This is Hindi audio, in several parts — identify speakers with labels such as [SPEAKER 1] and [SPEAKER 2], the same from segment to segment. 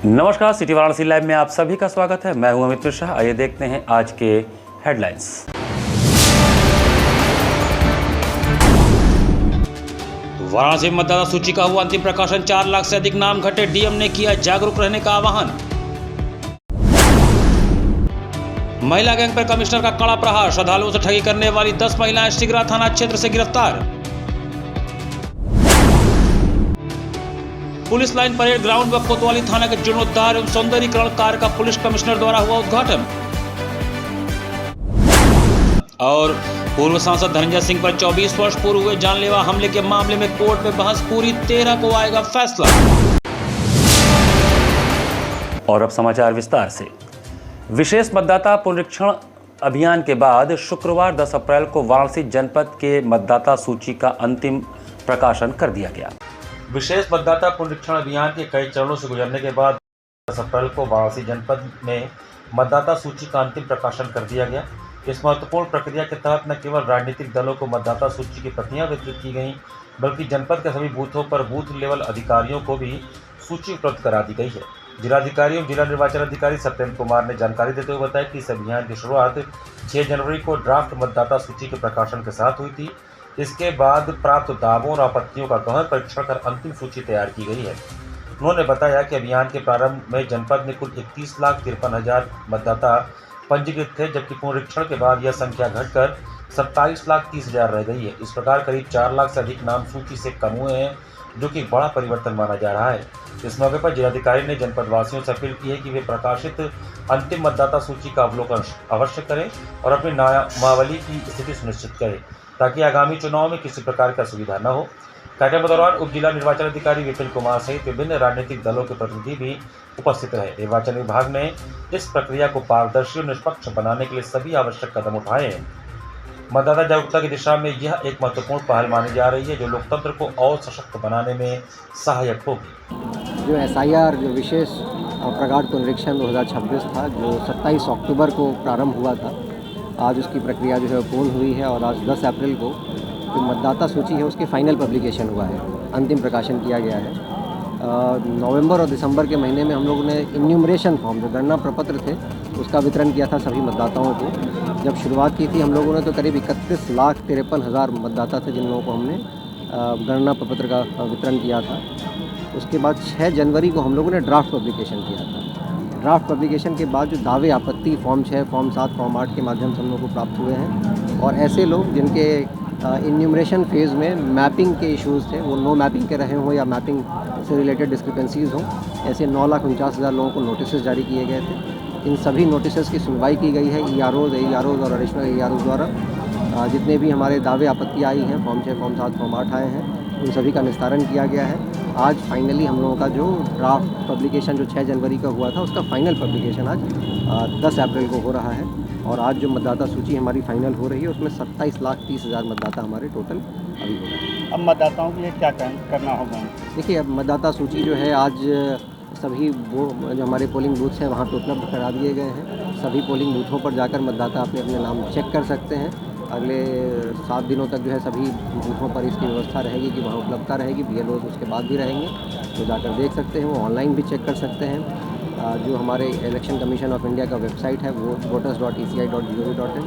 [SPEAKER 1] नमस्कार, सिटी वाराणसी लाइव में आप सभी का स्वागत है। मैं हूं अमित मिश्रा। आइए देखते हैं आज के हेडलाइंस। वाराणसी में मतदाता सूची का हुआ अंतिम प्रकाशन। 4 लाख से अधिक नाम घटे। डीएम ने किया जागरूक रहने का आह्वान। महिला गैंग पर कमिश्नर का कड़ा प्रहार। श्रद्धालुओं से ठगी करने वाली 10 महिलाएं सिगरा थाना क्षेत्र से गिरफ्तार। पुलिस लाइन परेड ग्राउंड व कोतवाली थाना के जीर्णोद्धार एवं सौंदर्यीकरण कार्य का पुलिस कमिश्नर द्वारा हुआ उद्घाटन। और पूर्व सांसद धनंजय सिंह पर 24 वर्ष पूर्व हुए जानलेवा हमले के मामले में कोर्ट में बहस पूरी। 13 को आएगा फैसला। और अब समाचार विस्तार से। विशेष मतदाता पुनरीक्षण अभियान के बाद शुक्रवार 10 अप्रैल को वाराणसी जनपद के मतदाता सूची का अंतिम प्रकाशन कर दिया गया। विशेष मतदाता पुनरीक्षण अभियान के कई चरणों से गुजरने के बाद 10 अप्रैल को वाराणसी जनपद में मतदाता सूची का अंतिम प्रकाशन कर दिया गया। इस महत्वपूर्ण प्रक्रिया के तहत न केवल राजनीतिक दलों को मतदाता सूची की प्रतियां वितरित की गईं, बल्कि जनपद के सभी बूथों पर बूथ लेवल अधिकारियों को भी सूची उपलब्ध करा दी गई है। जिलाधिकारी एवं जिला निर्वाचन अधिकारी सत्येंद्र कुमार ने जानकारी देते हुए बताया कि इस अभियान की शुरुआत 6 जनवरी को ड्राफ्ट मतदाता सूची के प्रकाशन के साथ हुई थी। इसके बाद प्राप्त दावों और आपत्तियों का गहन परीक्षण कर अंतिम सूची तैयार की गई है। उन्होंने बताया कि अभियान के प्रारंभ में जनपद में कुल 31,53,000 मतदाता पंजीकृत थे, जबकि पुनरीक्षण के बाद यह संख्या घटकर 27,30,000 रह गई है। इस प्रकार करीब 4 लाख से अधिक नाम सूची से कम हुए हैं, जो कि बड़ा परिवर्तन माना जा रहा है। इस मौके पर जिलाधिकारी ने जनपद वासियों से अपील की है कि वे प्रकाशित अंतिम मतदाता सूची का अवलोकन अवश्य करें और अपनी नामावली की स्थिति सुनिश्चित करें, ताकि आगामी चुनाव में किसी प्रकार की असुविधा न हो। कार्यक्रम के दौरान उप जिला निर्वाचन अधिकारी विपिन कुमार सहित विभिन्न राजनीतिक दलों के प्रतिनिधि भी उपस्थित रहे। निर्वाचन विभाग ने इस प्रक्रिया को पारदर्शी और निष्पक्ष बनाने के लिए सभी आवश्यक कदम उठाए हैं। मतदाता जागरूकता की दिशा में यह एक महत्वपूर्ण पहल मानी जा रही है, जो लोकतंत्र को और सशक्त बनाने में सहायक होगी।
[SPEAKER 2] जो SIR जो विशेष प्रगाढ़ पुनरीक्षण 2026 था, जो 27 अक्टूबर को प्रारंभ हुआ था, आज उसकी प्रक्रिया जो है पूर्ण हुई है और आज 10 अप्रैल को जो मतदाता सूची है उसकी फाइनल पब्लिकेशन हुआ है, अंतिम प्रकाशन किया गया है। नवंबर और दिसंबर के महीने में हम लोगों ने इन्यूमरेशन फॉर्म, जो गणना प्रपत्र थे, उसका वितरण किया था सभी मतदाताओं को। जब शुरुआत की थी हम लोगों ने तो करीब 31,53,000 मतदाता थे जिन लोगों को हमने गणना प्रपत्र का वितरण किया था। उसके बाद 6 जनवरी को हम लोगों ने ड्राफ्ट पब्लिकेशन किया था। ड्राफ्ट पब्लिकेशन के बाद जो दावे आपत्ति फॉर्म 6, फॉर्म 7, फॉर्म 8 के माध्यम से हम लोगों को प्राप्त हुए हैं, और ऐसे लोग जिनके इन्यूमरेशन फेज़ में मैपिंग के इश्यूज़ थे, वो नो मैपिंग के रहे हों या मैपिंग से रिलेटेड डिस्क्रिपेंसीज़ हों, ऐसे 9,49,000 लोगों को नोटिस जारी किए गए थे। इन सभी नोटिस की सुनवाई की गई है EROs और एडिशनल EROs द्वारा। जितने भी हमारे दावे आपत्ति आई हैं, फॉर्म 6, फॉर्म 7, फॉर्म 8 आए हैं, उन सभी का निस्तारण किया गया है। आज फाइनली हम लोगों का जो ड्राफ्ट पब्लिकेशन जो 6 जनवरी का हुआ था, उसका फाइनल पब्लिकेशन आज 10 अप्रैल को हो रहा है। और आज जो मतदाता सूची हमारी फाइनल हो रही है, उसमें 27,30,000 मतदाता हमारे टोटल अभी हो रहे हैं।
[SPEAKER 3] अब मतदाताओं के लिए क्या करना होगा?
[SPEAKER 2] देखिए, अब मतदाता सूची जो है आज सभी वो जो हमारे पोलिंग बूथ्स हैं वहाँ पे उपलब्ध करा दिए गए हैं। सभी पोलिंग बूथों पर जाकर मतदाता अपने अपने नाम चेक कर सकते हैं। अगले 7 दिनों तक जो है सभी बूथों पर इसकी व्यवस्था रहेगी कि वहाँ उपलब्धता रहेगी। BLOs उसके बाद भी रहेंगे, तो जाकर देख सकते हैं। वो ऑनलाइन भी चेक कर सकते हैं। जो हमारे इलेक्शन कमीशन ऑफ इंडिया का वेबसाइट है, वो voters.eci.gov.in,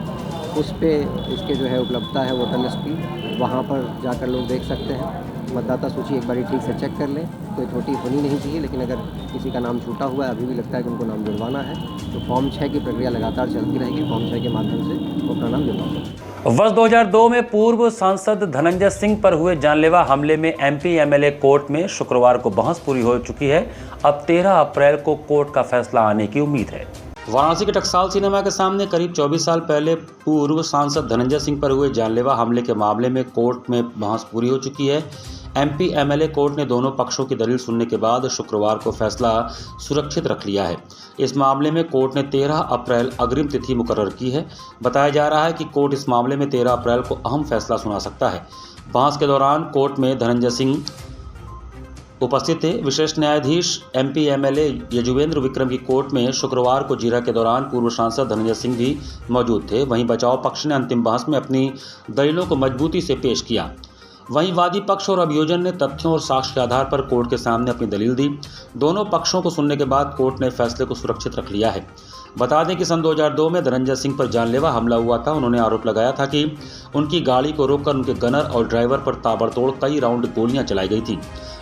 [SPEAKER 2] उस पर इसके जो है उपलब्धता है वोटर लिस्ट की, वहाँ पर जाकर लोग देख सकते हैं। मतदाता सूची एक बार ठीक से चेक कर लें, कोई त्रुटि होनी नहीं चाहिए। लेकिन अगर किसी का नाम छूटा हुआ है, अभी भी लगता है कि उनको नाम जुड़वाना है, तो फॉर्म 6 की प्रक्रिया लगातार चलती रहेगी। फॉर्म 6 के माध्यम से वो अपना नाम जुड़वा सकते हैं।
[SPEAKER 1] वर्ष 2002 में पूर्व सांसद धनंजय सिंह पर हुए जानलेवा हमले में MP MLA कोर्ट में शुक्रवार को बहस पूरी हो चुकी है। अब 13 अप्रैल को कोर्ट का फैसला आने की उम्मीद है। वाराणसी के टकसाल सिनेमा के सामने करीब 24 साल पहले पूर्व सांसद धनंजय सिंह पर हुए जानलेवा हमले के मामले में कोर्ट में बहस पूरी हो चुकी है। MP MLA कोर्ट ने दोनों पक्षों की दलील सुनने के बाद शुक्रवार को फैसला सुरक्षित रख लिया है। इस मामले में कोर्ट ने 13 अप्रैल अग्रिम तिथि मुकर्रर की है। बताया जा रहा है कि कोर्ट इस मामले में 13 अप्रैल को अहम फैसला सुना सकता है। बहस के दौरान कोर्ट में धनंजय सिंह उपस्थित थे। विशेष न्यायाधीश MP MLA यजुवेंद्र विक्रम की कोर्ट में शुक्रवार को जीरा के दौरान पूर्व सांसद धनंजय सिंह भी मौजूद थे। वहीं बचाव पक्ष ने अंतिम बहस में अपनी दलीलों को मजबूती से पेश किया। वहीं वादी पक्ष और अभियोजन ने तथ्यों और साक्ष्य के आधार पर कोर्ट के सामने अपनी दलील दी। दोनों पक्षों को सुनने के बाद कोर्ट ने फैसले को सुरक्षित रख लिया है। बता दें कि सन 2002 में धनंजय सिंह पर जानलेवा हमला हुआ था। उन्होंने आरोप लगाया था कि उनकी गाड़ी को रोककर उनके गनर और ड्राइवर पर ताबड़तोड़ कई राउंड गोलियां चलाई गई थी।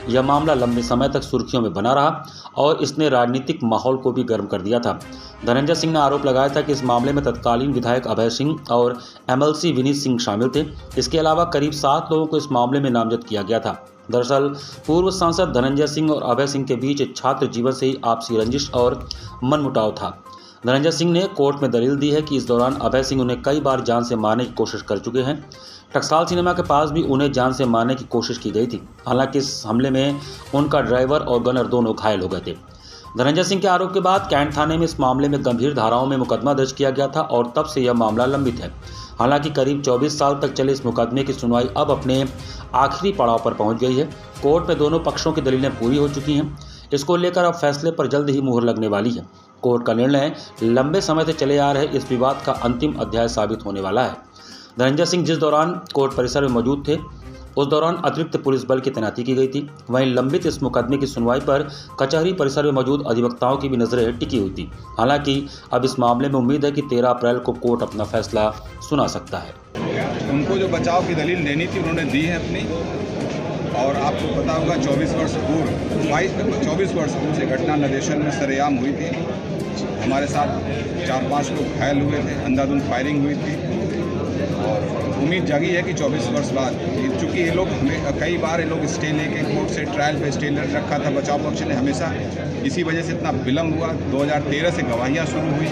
[SPEAKER 1] यह मामला लंबे समय तक सुर्खियों में बना रहा और इसने राजनीतिक माहौल को भी गर्म कर दिया था। धनंजय सिंह ने आरोप लगाया था कि इस मामले में तत्कालीन विधायक अभय सिंह और MLC विनीत सिंह शामिल थे। इसके अलावा करीब 7 लोगों को इस मामले में नामजद किया गया था। दरअसल पूर्व सांसद धनंजय सिंह और अभय सिंह के बीच छात्र जीवन से ही आपसी रंजिश और मनमुटाव था। धनंजय सिंह ने कोर्ट में दलील दी है कि इस दौरान अभय सिंह उन्हें कई बार जान से मारने की कोशिश कर चुके हैं। टकसाल सिनेमा के पास भी उन्हें जान से मारने की कोशिश की गई थी। हालांकि इस हमले में उनका ड्राइवर और गनर दोनों घायल हो गए थे। धनंजय सिंह के आरोप के बाद कैंट थाने में इस मामले में गंभीर धाराओं में मुकदमा दर्ज किया गया था और तब से यह मामला लंबित है। हालांकि करीब 24 साल तक चले इस मुकदमे की सुनवाई अब अपने आखिरी पड़ाव पर पहुंच गई है। कोर्ट में दोनों पक्षों की दलीलें पूरी हो चुकी हैं। इसको लेकर अब फैसले पर जल्द ही मुहर लगने वाली है। कोर्ट का निर्णय लंबे समय से चले आ रहे इस विवाद का अंतिम अध्याय साबित होने वाला है। धनंजय सिंह जिस दौरान कोर्ट परिसर में मौजूद थे उस दौरान अतिरिक्त पुलिस बल की तैनाती की गई थी। वहीं लंबित इस मुकदमे की सुनवाई पर कचहरी परिसर में मौजूद अधिवक्ताओं की भी नजरें टिकी हुई थी। हालांकि अब इस मामले में उम्मीद है कि 13 अप्रैल को कोर्ट अपना फैसला सुना सकता है।
[SPEAKER 4] उनको जो बचाव की दलील देनी थी उन्होंने दी है अपनी, और आपको पता होगा 24 वर्ष पूर्व से घटना नदेशन में सरेआम हुई थी। हमारे साथ 4-5 लोग घायल हुए थे, अंधाधुंध फायरिंग हुई थी और उम्मीद जागी है कि 24 वर्ष बाद, चूँकि ये लोग कई बार ये लोग स्टे लेके कोर्ट से ट्रायल पे स्टे रखा था, बचाव पक्ष ने हमेशा इसी वजह से इतना विलम्ब हुआ। 2013 से गवाहियाँ शुरू हुई,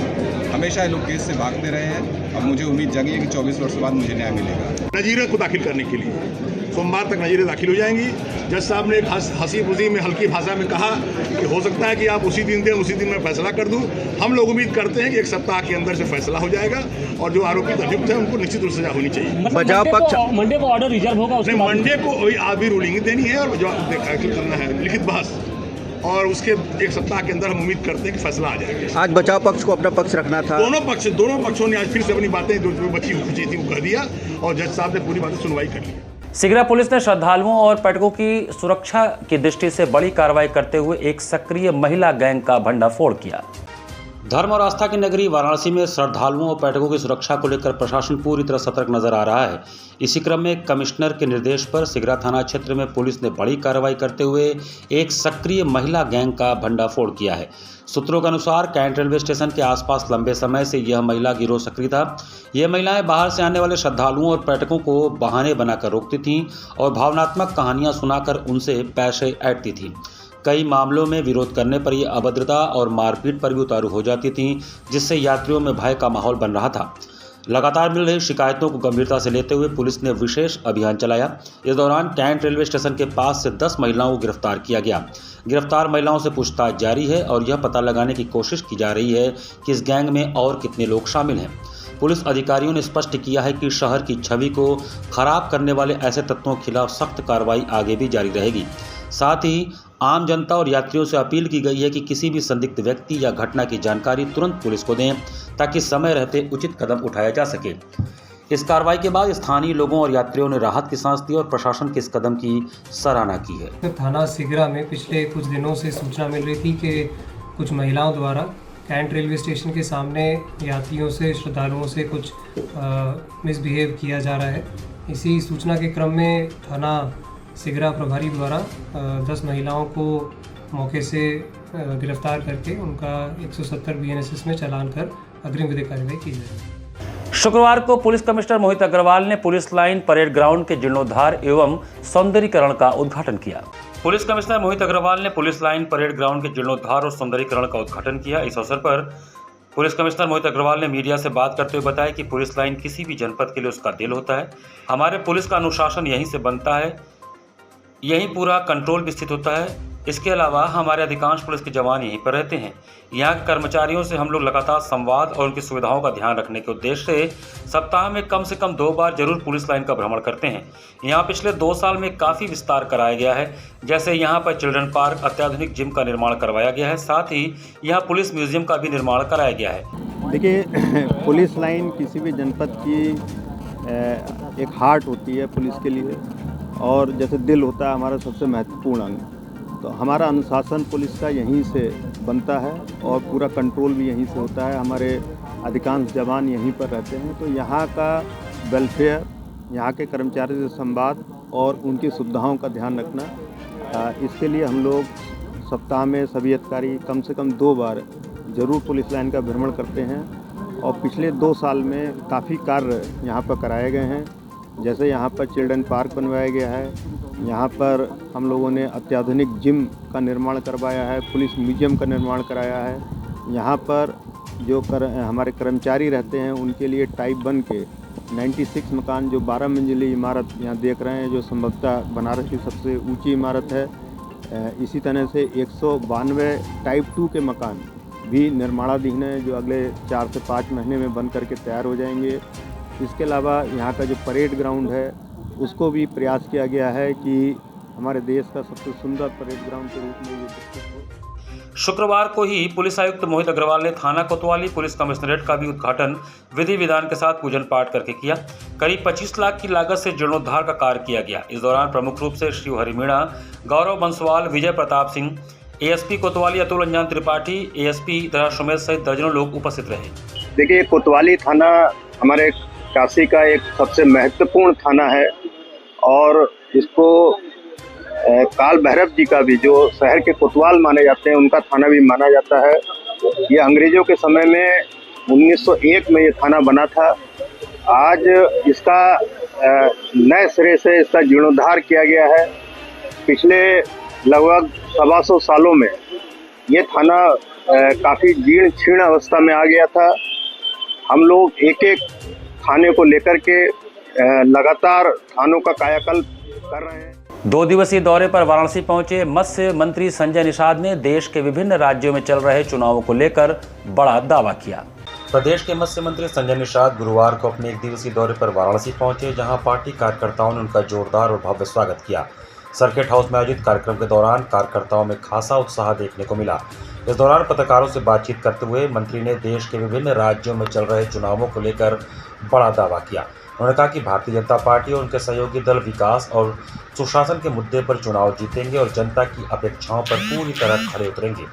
[SPEAKER 4] हमेशा ये लोग केस से भागते रहे हैं। अब मुझे उम्मीद जागी है कि 24 वर्ष बाद मुझे न्याय मिलेगा।
[SPEAKER 5] नजीरें को दाखिल करने के लिए सोमवार तक नजीरें दाखिल हो जाएंगी। जज साहब ने एक हंसी खुशी में हल्की भाषा में कहा कि हो सकता है कि आप उसी दिन दें, उसी दिन मैं फैसला कर दूं। हम लोग उम्मीद करते हैं कि 1 सप्ताह के अंदर से फैसला हो जाएगा और जो आरोपित अभियुक्त हैं उनको निश्चित रूप से सजा होनी चाहिए।
[SPEAKER 2] बचाव पक्ष
[SPEAKER 3] मंडे को ऑर्डर रिजर्व होगा,
[SPEAKER 5] नहीं, मंडे को आधी रूलिंग देनी है और जो दाखिल करना है लिखित बहस, और उसके 1 सप्ताह के अंदर हम उम्मीद करते हैं कि फैसला आ जाएगा।
[SPEAKER 2] आज बचाव पक्ष को अपना पक्ष रखना था।
[SPEAKER 5] दोनों पक्षों ने आज फिर से अपनी बातें जो बची हुई थी वो कह दिया और जज साहब ने पूरी बातें सुनवाई कर ली।
[SPEAKER 1] सिगरा पुलिस ने श्रद्धालुओं और पर्यटकों की सुरक्षा की दृष्टि से बड़ी कार्रवाई करते हुए एक सक्रिय महिला गैंग का भंडाफोड़ किया। धर्म और आस्था की नगरी वाराणसी में श्रद्धालुओं और पर्यटकों की सुरक्षा को लेकर प्रशासन पूरी तरह सतर्क नजर आ रहा है। इसी क्रम में कमिश्नर के निर्देश पर सिगरा थाना क्षेत्र में पुलिस ने बड़ी कार्रवाई करते हुए एक सक्रिय महिला गैंग का भंडाफोड़ किया है। सूत्रों के अनुसार कैंट रेलवे स्टेशन के आसपास लंबे समय से यह महिला गिरोह सक्रिय था। यह महिलाएं बाहर से आने वाले श्रद्धालुओं और पर्यटकों को बहाने बनाकर रोकती थीं और भावनात्मक कहानियां सुनाकर उनसे पैसे ऐंठती थीं। कई मामलों में विरोध करने पर यह अभद्रता और मारपीट पर भी उतारू हो जाती थीं, जिससे यात्रियों में भय का माहौल बन रहा था। लगातार मिल रही शिकायतों को गंभीरता से लेते हुए पुलिस ने विशेष अभियान चलाया। इस दौरान कैंट रेलवे स्टेशन के पास से 10 महिलाओं को गिरफ्तार किया गया। गिरफ्तार महिलाओं से पूछताछ जारी है और यह पता लगाने की कोशिश की जा रही है कि इस गैंग में और कितने लोग शामिल हैं। पुलिस अधिकारियों ने स्पष्ट किया है कि शहर की छवि को खराब करने वाले ऐसे तत्वों के खिलाफ सख्त कार्रवाई आगे भी जारी रहेगी। साथ ही आम जनता और यात्रियों से अपील की गई है कि किसी भी संदिग्ध व्यक्ति या घटना की जानकारी तुरंत पुलिस को दें ताकि समय रहते उचित कदम उठाया जा सके। इस कार्रवाई के बाद स्थानीय लोगों और यात्रियों ने राहत की सांस ली और प्रशासन के इस कदम की सराहना की है।
[SPEAKER 6] थाना सिगरा में पिछले कुछ दिनों से सूचना मिल रही थी कि कुछ महिलाओं द्वारा कैंट रेलवे स्टेशन के सामने यात्रियों से, श्रद्धालुओं से कुछ मिसबिहेव किया जा रहा है। इसी सूचना के क्रम में थाना सिगरा प्रभारी द्वारा 10 महिलाओं को मौके से गिरफ्तार करके उनका 170 BNSS में चालान कर अग्रिम विधिक कार्रवाई की जाएगी।
[SPEAKER 1] शुक्रवार को पुलिस कमिश्नर मोहित अग्रवाल ने पुलिस लाइन परेड ग्राउंड के जीर्णोद्धार एवं सौंदर्यीकरण का उद्घाटन किया। पुलिस कमिश्नर मोहित अग्रवाल ने पुलिस लाइन परेड ग्राउंड के जीर्णोद्धार और सौंदर्यीकरण का उद्घाटन किया। इस अवसर पर पुलिस कमिश्नर मोहित अग्रवाल ने मीडिया से बात करते हुए बताया कि पुलिस लाइन किसी भी जनपद के लिए उसका दिल होता है। हमारे पुलिस का अनुशासन यहीं से बनता है, यहीं पूरा कंट्रोल भी स्थित होता है। इसके अलावा हमारे अधिकांश पुलिस के जवान यहीं पर रहते हैं। यहाँ के कर्मचारियों से हम लोग लगातार संवाद और उनकी सुविधाओं का ध्यान रखने के उद्देश्य से सप्ताह में कम से कम 2 बार जरूर पुलिस लाइन का भ्रमण करते हैं। यहाँ पिछले 2 साल में काफ़ी विस्तार कराया गया है। जैसे यहाँ पर चिल्ड्रन पार्क, अत्याधुनिक जिम का निर्माण करवाया गया है। साथ ही यहाँ पुलिस म्यूजियम का भी निर्माण कराया गया है।
[SPEAKER 7] देखिए, पुलिस लाइन किसी भी जनपद की एक हार्ट होती है पुलिस के लिए, और जैसे दिल होता है हमारा सबसे महत्वपूर्ण अंग, तो हमारा अनुशासन पुलिस का यहीं से बनता है और पूरा कंट्रोल भी यहीं से होता है। हमारे अधिकांश जवान यहीं पर रहते हैं, तो यहाँ का वेलफेयर, यहाँ के कर्मचारियों से संवाद और उनकी सुविधाओं का ध्यान रखना, इसके लिए हम लोग सप्ताह में सभी अधिकारी कम से कम 2 बार ज़रूर पुलिस लाइन का भ्रमण करते हैं। और पिछले 2 साल में काफ़ी कार्य यहाँ पर कराए गए हैं। जैसे यहाँ पर चिल्ड्रन पार्क बनवाया गया है, यहाँ पर हम लोगों ने अत्याधुनिक जिम का निर्माण करवाया है, पुलिस म्यूजियम का निर्माण कराया है। यहाँ पर जो हमारे कर्मचारी रहते हैं उनके लिए टाइप 1 के 96 मकान, जो 12 मंजिली इमारत यहाँ देख रहे हैं, जो संभवतः बनारस की सबसे ऊंची इमारत है। इसी तरह से 192 टाइप 2 के मकान भी निर्माणाधीन है, जो अगले 4 से 5 महीने में बन करके तैयार हो जाएंगे। इसके अलावा यहाँ का जो परेड ग्राउंड है उसको भी प्रयास किया गया है कि हमारे देश का सबसे सुंदर परेड ग्राउंड के रूप में ये विकसित हो।
[SPEAKER 1] शुक्रवार को ही पुलिस आयुक्त मोहित अग्रवाल ने थाना कोतवाली पुलिस कमिश्नरेट का भी उद्घाटन विधि विधान के साथ पूजन पाठ करके किया। करीब 25 लाख की लागत से जीर्णोद्धार का कार्य किया गया। इस दौरान प्रमुख रूप से श्री हरि मीणा, गौरव बंसवाल, विजय प्रताप सिंह, एएसपी कोतवाली अतुल रंजन त्रिपाठी, एएसपी तरह सुमेश सहित दर्जनों लोग उपस्थित रहे।
[SPEAKER 8] देखिए, कोतवाली थाना हमारे काशी का एक सबसे महत्वपूर्ण थाना है और इसको काल भैरव जी का भी, जो शहर के कोतवाल माने जाते हैं, उनका थाना भी माना जाता है। ये अंग्रेजों के समय में 1901 में ये थाना बना था। आज इसका नए सिरे से इसका जीर्णोद्धार किया गया है। पिछले लगभग 125 सालों में ये थाना काफ़ी जीर्ण क्षीण अवस्था में आ गया था। हम लोग एक एक थाने को लेकर के लगातार थानों का कायाकल्प कर रहे हैं।
[SPEAKER 1] 2 दिवसीय दौरे पर वाराणसी पहुंचे मत्स्य मंत्री संजय निषाद ने देश के विभिन्न राज्यों में चल रहे चुनावों को लेकर बड़ा दावा किया। प्रदेश के मत्स्य मंत्री संजय निषाद गुरुवार को अपने 1 दिवसीय दौरे पर वाराणसी पहुंचे, जहां पार्टी कार्यकर्ताओं ने उनका जोरदार और भव्य स्वागत किया। सर्किट हाउस में आयोजित कार्यक्रम के दौरान कार्यकर्ताओं में खासा उत्साह देखने को मिला। इस दौरान पत्रकारों से बातचीत करते हुए मंत्री ने देश के विभिन्न राज्यों में चल रहे चुनावों को लेकर बड़ा दावा किया। उन्होंने कहा कि भारतीय जनता पार्टी और उनके सहयोगी दल विकास और सुशासन के मुद्दे पर चुनाव जीतेंगे और जनता की अपेक्षाओं पर पूरी तरह खरे उतरेंगे।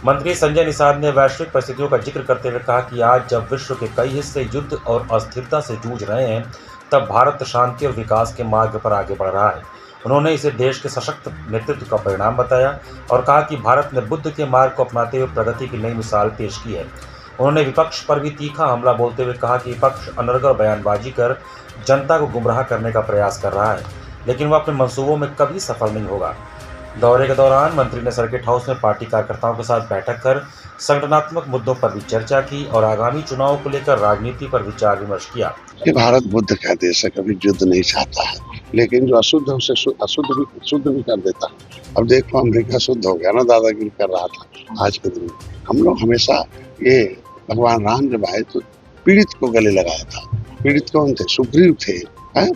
[SPEAKER 1] मंत्री संजय निषाद ने वैश्विक परिस्थितियों का जिक्र करते हुए कहा कि आज जब विश्व के कई हिस्से युद्ध और अस्थिरता से जूझ रहे हैं, तब भारत शांति और विकास के मार्ग पर आगे बढ़ रहा है। उन्होंने इसे देश के सशक्त नेतृत्व का परिणाम बताया और कहा कि भारत ने बुद्ध के मार्ग को अपनाते हुए प्रगति की नई मिसाल पेश की है। उन्होंने विपक्ष पर भी तीखा हमला बोलते हुए कहा कि विपक्ष अनर्गल बयानबाजी कर जनता को गुमराह करने का प्रयास कर रहा है, लेकिन वह अपने मंसूबों में कभी सफल नहीं होगा। दौरे के दौरान मंत्री ने सर्किट हाउस में पार्टी कार्यकर्ताओं के साथ बैठक कर संगठनात्मक मुद्दों पर भी चर्चा की और आगामी चुनावों को लेकर राजनीति पर विचार विमर्श किया।
[SPEAKER 9] कि भारत बुद्ध का देश है, कभी युद्ध नहीं चाहता है, लेकिन जो अशुद्ध है उसे शुद्ध भी कर देता है। अब देखो, अमेरिका शुद्ध हो गया ना, दादागिरी कर रहा था। आज के दिन हम लोग हमेशा ये भगवान राम जब आए तो पीड़ित को गले लगाया था। पीड़ित कौन थे? सुग्रीव थे।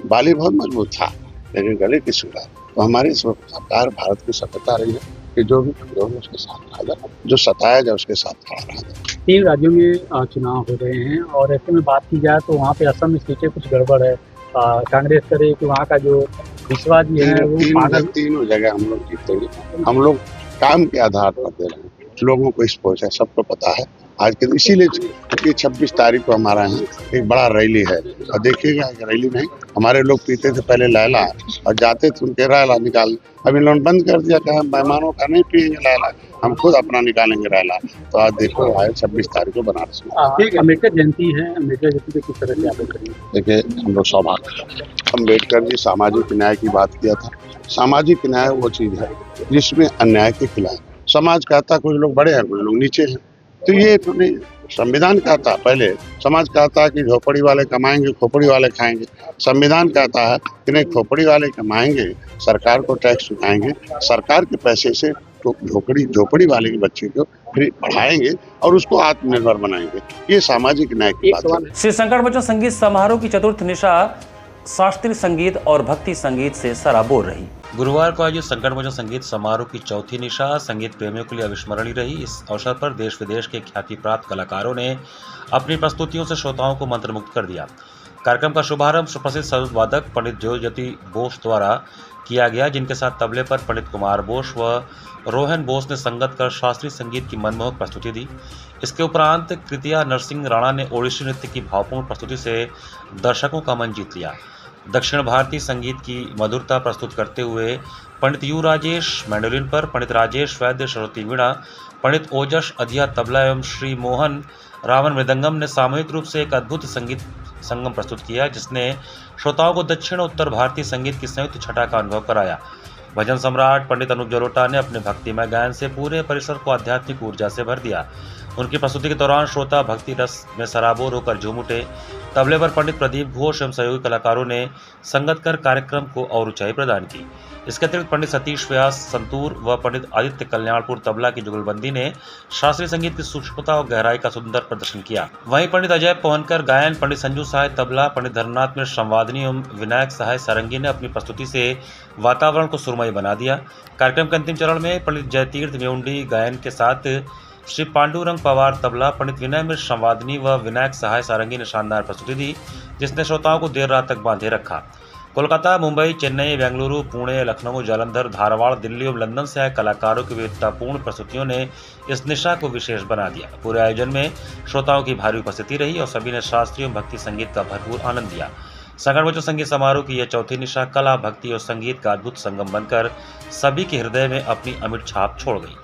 [SPEAKER 9] बाली बहुत मजबूत था लेकिन गले की सुरा। तो हमारी सरकार भारत की सफलता रही है कि जो भी उसके साथ खड़ा जाए, जो सताया जाए उसके साथ खड़ा रहा जाए।
[SPEAKER 3] 3 राज्यों में चुनाव हो रहे हैं और ऐसे में बात की जाए तो वहाँ पे असम में सीटें कुछ गड़बड़ है। कांग्रेस करे कि वहाँ का जो विश्वास जी है वो
[SPEAKER 9] तीनों जगह हम लोग जीतेंगे। हम लोग काम के आधार पर दे रहे हैं, लोगों को इस पहुंचा, सबको पता है। आज के इसीलिए 26 तारीख को हमारा यहाँ एक बड़ा रैली है और देखिएगा रैली में हमारे लोग पीते थे पहले लैला और जाते थे उनके रैला निकाल। अभी लोन बंद कर दिया, कहा मेहमानों का नहीं पिएंगे लैला, हम खुद अपना निकालेंगे रैला। तो आज देखो आए 26 तारीख को बनारस में
[SPEAKER 3] अम्बेडकर जयंती है। अम्बेडकर जयंती पे किस तरह से आप करेंगे?
[SPEAKER 9] देखिए, हम लोग सौभाग्य, अम्बेडकर जी सामाजिक न्याय की बात किया था। सामाजिक न्याय वो चीज है जिसमें अन्याय के खिलाफ समाज कहता, कुछ लोग बड़े हैं कुछ लोग नीचे हैं। तो ये संविधान कहता, पहले समाज कहता कि झोपड़ी वाले कमाएंगे खोपड़ी वाले खाएंगे। संविधान कहता है कि नहीं, खोपड़ी वाले कमाएंगे, सरकार को टैक्स चुकाएंगे, सरकार के पैसे से तो झोपड़ी वाले के बच्चे को फिर पढ़ाएंगे और उसको आत्मनिर्भर बनाएंगे। ये सामाजिक न्याय की बात है।
[SPEAKER 1] श्री शंकर बच्चन संगीत समारोह की चतुर्थ निशा शास्त्रीय संगीत और भक्ति संगीत से सराबोर रही। गुरुवार को आयोजित शंकर बच्चन संगीत समारोह की चौथी निशा संगीत प्रेमियों के लिए अविस्मरणीय रही। इस अवसर पर देश विदेश के ख्याति प्राप्त कलाकारों ने अपनी प्रस्तुतियों से श्रोताओं को मंत्रमुग्ध कर दिया। कार्यक्रम का शुभारंभ सुप्रसिद्ध सरोद वादक पंडित ज्योति बोस द्वारा किया गया, जिनके साथ तबले पर पंडित कुमार बोस व रोहन बोस ने संगत कर शास्त्रीय संगीत की मनमोहक प्रस्तुति दी। इसके उपरांत कृतिया नरसिंह राणा ने ओडिसी नृत्य की भावपूर्ण प्रस्तुति से दर्शकों का मन जीत लिया। दक्षिण भारतीय संगीत की मधुरता प्रस्तुत करते हुए पंडित यू राजेश मैंडोलिन पर, पंडित राजेश वैद्य सरस्वती वीणा, पंडित ओजस अधिया तबला एवं श्री मोहन रावण मृदंगम ने सामूहिक रूप से एक अद्भुत संगीत संगम प्रस्तुत किया, जिसने श्रोताओं को दक्षिण और उत्तर भारतीय संगीत की संयुक्त छटा का अनुभव कराया। भजन सम्राट पंडित अनूप जलोटा ने अपने भक्तिमय गायन से पूरे परिसर को आध्यात्मिक ऊर्जा से भर दिया। उनकी प्रस्तुति के दौरान श्रोता भक्ति रस में सराबोर होकर झूम उठे। तबले पर पंडित प्रदीप घोष एवं सहयोगी कलाकारों ने संगत कर कार्यक्रम को और ऊंचाई प्रदान की। इसके अतिरिक्त पंडित सतीश व्यास संतूर व पंडित आदित्य कल्याणपुर तबला की जुगलबंदी ने शास्त्रीय संगीत की सूक्ष्मता और गहराई का सुंदर प्रदर्शन किया। वहीं पंडित अजय पवनकर गायन, पंडित संजू सहाय तबला, पंडित धर्मनाथ मिश्र संवादनी एवं विनायक सहाय सारंगी ने अपनी प्रस्तुति से वातावरण को सुरमयी बना दिया। कार्यक्रम के अंतिम चरण में पंडित जयतीर्थ मेउंडी गायन के साथ श्री पांडुरंग पवार तबला, पंडित विनय मिश्र संवादनी व विनायक सहाय सारंगी ने शानदार प्रस्तुति दी, जिसने श्रोताओं को देर रात तक बांधे रखा। कोलकाता, मुंबई, चेन्नई, बेंगलुरु, पुणे, लखनऊ, जालंधर, धारवाड़, दिल्ली और लंदन से आए कलाकारों की विविधतापूर्ण प्रस्तुतियों ने इस निशा को विशेष बना दिया। पूरे आयोजन में श्रोताओं की भारी उपस्थिति रही और सभी ने शास्त्रीय एवं भक्ति संगीत का भरपूर आनंद लिया। संगठबद्ध संगीत समारोह की यह चौथी निशा कला, भक्ति और संगीत का अद्भुत संगम बनकर सभी के हृदय में अपनी अमिट छाप छोड़ गई।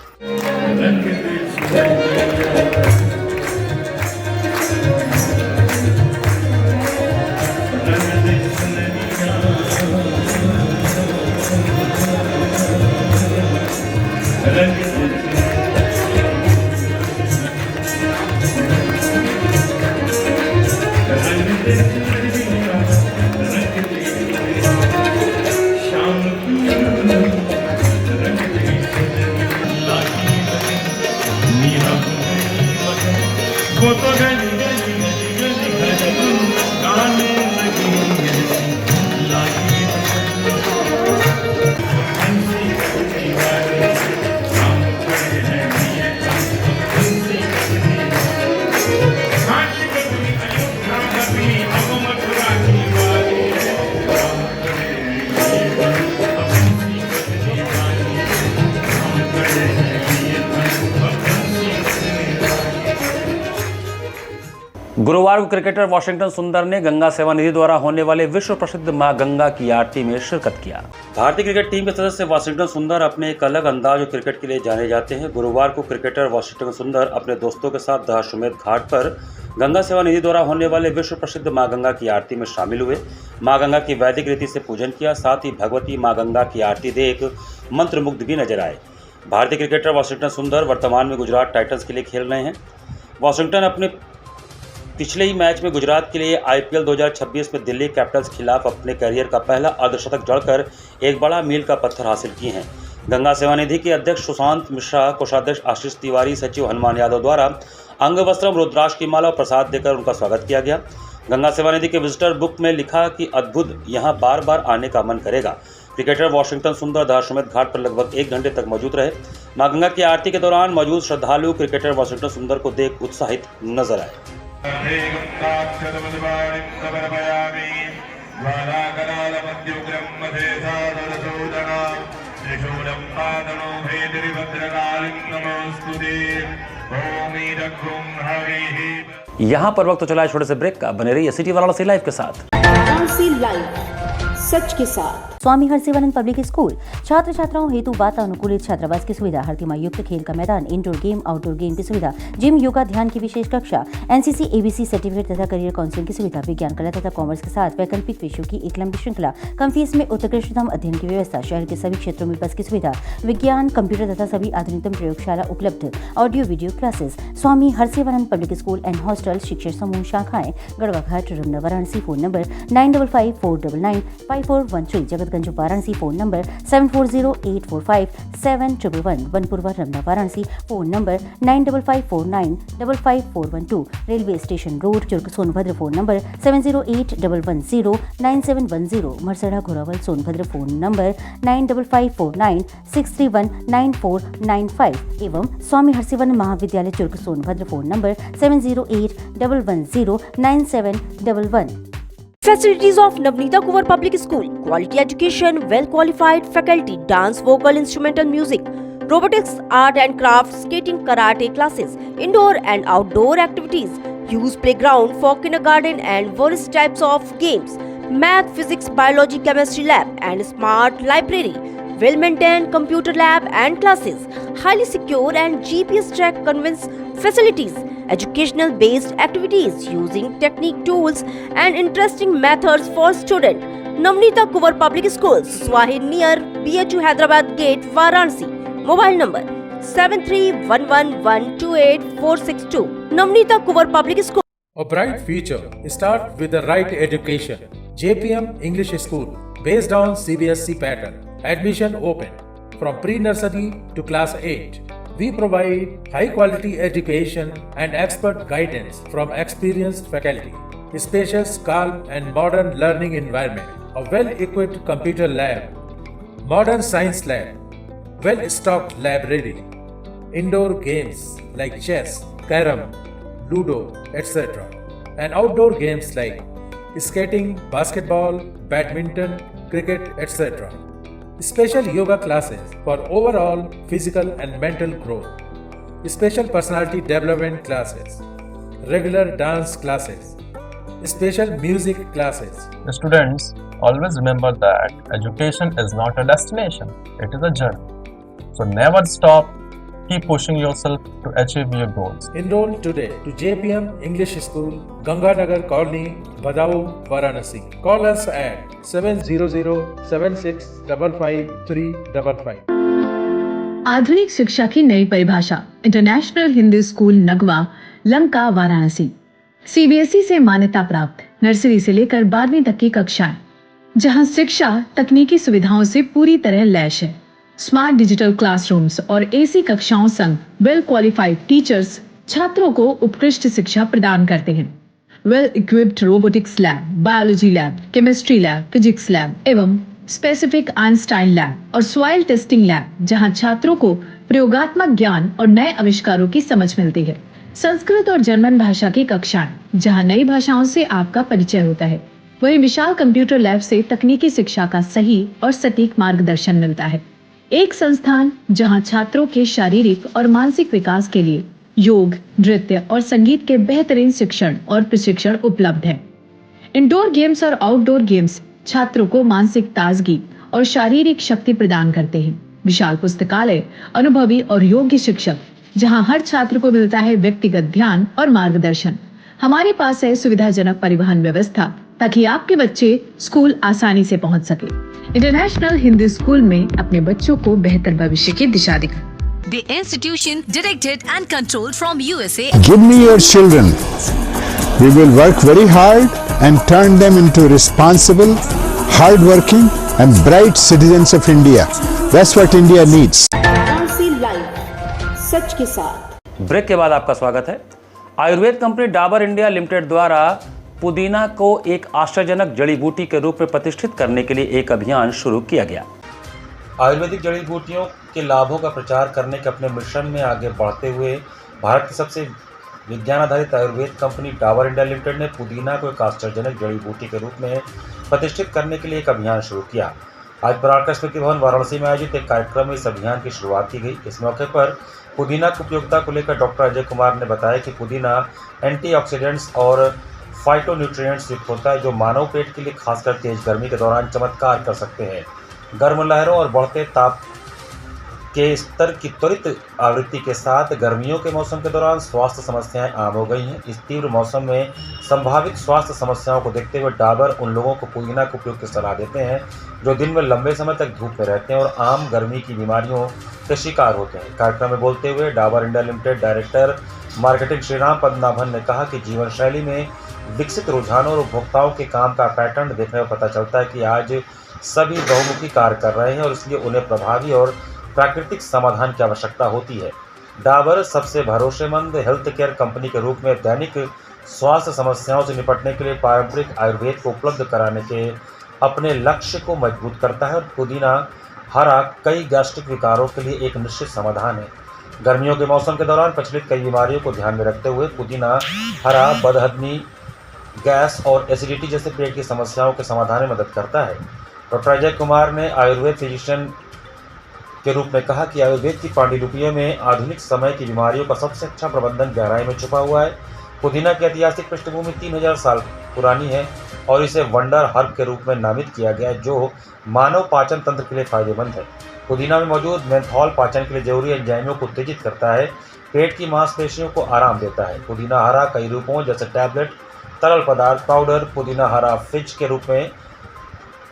[SPEAKER 1] गुरुवार को क्रिकेटर वाशिंगटन सुंदर ने गंगा सेवा निधि द्वारा होने वाले विश्व प्रसिद्ध मां गंगा की आरती में शिरकत किया। भारतीय क्रिकेट टीम के सदस्य वाशिंगटन सुंदर अपने एक अलग अंदाज और क्रिकेट के लिए जाने जाते हैं। गुरुवार को क्रिकेटर वाशिंगटन सुंदर अपने दोस्तों के साथ दशाश्वमेध घाट पर गंगा सेवा निधि द्वारा होने वाले विश्व प्रसिद्ध मां गंगा की आरती में शामिल हुए। मां गंगा की वैदिक रीति से पूजन किया, साथ ही भगवती मां गंगा की आरती देख मंत्रमुग्ध भी नजर आए। भारतीय क्रिकेटर वाशिंगटन सुंदर वर्तमान में गुजरात टाइटंस के लिए खेल रहे हैं। वाशिंगटन अपने पिछले ही मैच में गुजरात के लिए आईपीएल 2026 में दिल्ली कैपिटल्स खिलाफ अपने करियर का पहला अर्धशतक जड़कर एक बड़ा मील का पत्थर हासिल किए हैं। गंगा सेवा निधि के अध्यक्ष सुशांत मिश्रा, कोषाध्यक्ष आशीष तिवारी, सचिव हनुमान यादव द्वारा अंग वस्त्रम, रुद्राक्ष की माला और प्रसाद देकर उनका स्वागत किया गया। गंगा सेवा निधि के विजिटर बुक में लिखा कि अद्भुत, यहाँ बार बार आने का मन करेगा। क्रिकेटर वाशिंगटन सुंदर दशाश्वमेध घाट पर लगभग 1 घंटे तक मौजूद रहे। मां गंगा की आरती के दौरान मौजूद श्रद्धालु क्रिकेटर वाशिंगटन सुंदर को देख उत्साहित नजर आए। यहाँ पर वक्त तो चला है छोटे से ब्रेक का। बने रहिए सिटी वाराणसी लाइव के साथ।
[SPEAKER 10] वाराणसी लाइव, सच के साथ। स्वामी हरसिवानंद पब्लिक स्कूल छात्र छात्राओं हेतु वातानुकूलित छात्रावास की सुविधा, हर तिमाही युक्त खेल का मैदान, इंडोर गेम आउटडोर गेम की सुविधा, जिम, योगा, ध्यान की विशेष कक्षा, एनसीसी एबीसी सर्टिफिकेट तथा करियर काउंसलिंग की सुविधा, विज्ञान कला तथा कॉमर्स के साथ वैकल्पिक विषयों की एक लंबी श्रृंखला, कम फीस में उत्कृष्टतम अध्ययन की व्यवस्था, शहर के सभी क्षेत्रों में बस की सुविधा, विज्ञान, कंप्यूटर तथा सभी आधुनिकतम प्रयोगशाला उपलब्ध, audio video classes. Swami Harsivanand public school and hostel, शिक्षण समूह शाखाएं Garhwa Ghat, Ramna, Varanasi. Phone number 9554995413, Jagatganj Varanasi. Phone number 7408457111, Banpurwa, Ramna, Varanasi. Phone number 9554955412, railway station road, Churk, Sonbhadra. Phone number 7081109710, Marsara, Ghorawal, Sonbhadra. Phone number 955496319495 एवं स्वामी हरसिवानंद महाविद्यालय Churk, Sonbhadra. Phone number 7081109711।
[SPEAKER 11] Facilities of Navneeta Kuvar Public School: quality education, well qualified faculty, dance, vocal, instrumental music, robotics, art and craft, skating, karate classes, indoor and outdoor activities, use playground for kindergarten and various types of games, math, physics, biology, chemistry lab and smart library, well maintained computer lab and classes, highly secure and GPS track convince facilities, educational based activities using technique tools and interesting methods for students. Navneeta Kuvar Public Schools, Swahi near BHU Hyderabad Gate, Varanasi. Mobile number 7311128462. Navneeta Kuvar Public School.
[SPEAKER 12] A bright future starts with the right education. JPM English School, based on CBSE pattern. Admission open from pre-nursery to class 8. We provide high-quality education and expert guidance from experienced faculty. Spacious, calm and modern learning environment. A well-equipped computer lab. Modern science lab. Well-stocked library. Indoor games like chess, carom, ludo, etc. And outdoor games like skating, basketball, badminton, cricket, etc. Special yoga classes for overall physical and mental growth. Special personality development classes. Regular dance classes. Special music classes.
[SPEAKER 13] The students always remember that education is not a destination, it is a journey. So never stop, keep pushing yourself to achieve your goals.
[SPEAKER 12] Enroll today to JPM English School, Ganganagar Colony, Badau, Varanasi. Call us at 700-7655-355.
[SPEAKER 14] आधुनिक शिक्षा की नई परिभाषा, international Hindi school Nagwa, Lanka, Varanasi. CBSE से मान्यता प्राप्त नर्सरी से लेकर 12वीं तक की कक्षाएं, जहां शिक्षा तकनीकी सुविधाओं से पूरी तरह लैस है। स्मार्ट डिजिटल क्लासरूम्स और AC कक्षाओं संग वेल क्वालिफाइड टीचर्स छात्रों को उत्कृष्ट शिक्षा प्रदान करते हैं। Well equipped robotics lab, biology lab, chemistry lab, physics lab एवं स्पेसिफिक आइंस्टाइन लैब और सॉइल टेस्टिंग लैब, जहां छात्रों को प्रयोगात्मक ज्ञान और नए आविष्कारों की समझ मिलती है। संस्कृत और जर्मन भाषा की कक्षाएं, जहां नई भाषाओं से आपका परिचय होता है। वहीं विशाल कंप्यूटर लैब से तकनीकी शिक्षा का सही और सटीक मार्गदर्शन मिलता है। एक संस्थान जहां छात्रों के शारीरिक और मानसिक विकास के लिए योग, नृत्य और संगीत के बेहतरीन शिक्षण और प्रशिक्षण उपलब्ध है। इंडोर गेम्स और आउटडोर गेम्स छात्रों को मानसिक ताजगी और शारीरिक शक्ति प्रदान करते हैं। विशाल पुस्तकालय, अनुभवी और योग्य शिक्षक, जहां हर छात्र को मिलता है व्यक्तिगत ध्यान और मार्गदर्शन। हमारे पास है सुविधाजनक परिवहन व्यवस्था, ताकि आपके बच्चे स्कूल आसानी से पहुंच सके। इंटरनेशनल हिंदी स्कूल में अपने बच्चों को बेहतर भविष्य की दिशा दिखा।
[SPEAKER 15] The institution directed and controlled from USA.
[SPEAKER 16] Give me your children. We will work very hard and turn them into responsible, hard-working and bright citizens of India. That's what India needs.
[SPEAKER 10] सच के साथ।
[SPEAKER 1] ब्रेक के बाद आपका स्वागत है। Ayurveda company Dabur India limited द्वारा पुदीना को एक आश्चर्यजनक जड़ी बूटी के रूप में प्रतिष्ठित करने के लिए एक अभियान शुरू किया गया। आयुर्वेदिक जड़ी बूटियों के लाभों का प्रचार करने के अपने मिशन में आगे बढ़ते हुए भारत की सबसे विज्ञान आधारित Ayurveda company Dabur India limited ने पुदीना को एक आश्चर्यजनक जड़ी बूटी के रूप में प्रतिष्ठित करने के लिए एक अभियान शुरू किया। आज पराक्रम स्मृति भवन वाराणसी में आयोजित एक कार्यक्रम में इस अभियान की शुरुआत की गई। इस मौके पर पुदीना की उपयोगिता को लेकर डॉक्टर अजय कुमार ने बताया कि पुदीना एंटीऑक्सीडेंट्स और फाइटोन्यूट्रिएंट्स युक्त होता है, जो मानव पेट के लिए खासकर तेज गर्मी के दौरान चमत्कार कर सकते हैं। गर्म लहरों और बढ़ते ताप के स्तर की त्वरित आवृत्ति के साथ गर्मियों के मौसम के दौरान स्वास्थ्य समस्याएं आम हो गई हैं। इस तीव्र मौसम में संभावित स्वास्थ्य समस्याओं को देखते हुए डाबर उन लोगों को पुदीना के उपयोग की सलाह देते हैं जो दिन में लंबे समय तक धूप में रहते हैं और आम गर्मी की बीमारियों के शिकार होते हैं। कार्यक्रम में बोलते हुए Dabur India limited director marketing Shriram Padmanabhan ने कहा कि जीवन शैली में विकसित रुझानों और उपभोक्ताओं के काम का पैटर्न देखने में पता चलता है कि आज सभी बहुमुखी कार्य कर रहे हैं और इसलिए उन्हें प्रभावी और प्राकृतिक समाधान की आवश्यकता होती है। डाबर सबसे भरोसेमंद हेल्थ केयर कंपनी के रूप में दैनिक स्वास्थ्य समस्याओं से निपटने के लिए पारंपरिक आयुर्वेद को उपलब्ध कराने के अपने लक्ष्य को मजबूत करता है और पुदीना हरा कई गैस्ट्रिक विकारों के लिए एक निश्चित समाधान है। गर्मियों के मौसम के दौरान प्रचलित कई बीमारियों को ध्यान में रखते हुए पुदीना हरा बदहजमी
[SPEAKER 17] गैस और एसिडिटी जैसे पेट की समस्याओं के समाधान में मदद करता है। डॉक्टर अजय कुमार ने आयुर्वेद फिजिशियन के रूप में कहा कि आयुर्वेद की पांडुलिपियों में आधुनिक समय की बीमारियों का सबसे अच्छा प्रबंधन गहराई में छुपा हुआ है। पुदीना की ऐतिहासिक पृष्ठभूमि 3000 साल पुरानी है और इसे वंडर हर्ब के रूप में नामित किया गया है, जो मानव पाचन तंत्र के लिए फायदेमंद है। पुदीना में मौजूद मेंथॉल पाचन के लिए जरूरी एंजाइमों को उत्तेजित करता है, पेट की मांसपेशियों को आराम देता है। पुदीना हरा कई रूपों जैसे टैबलेट, तरल पदार्थ, पाउडर, पुदीना हरा फिज के रूप में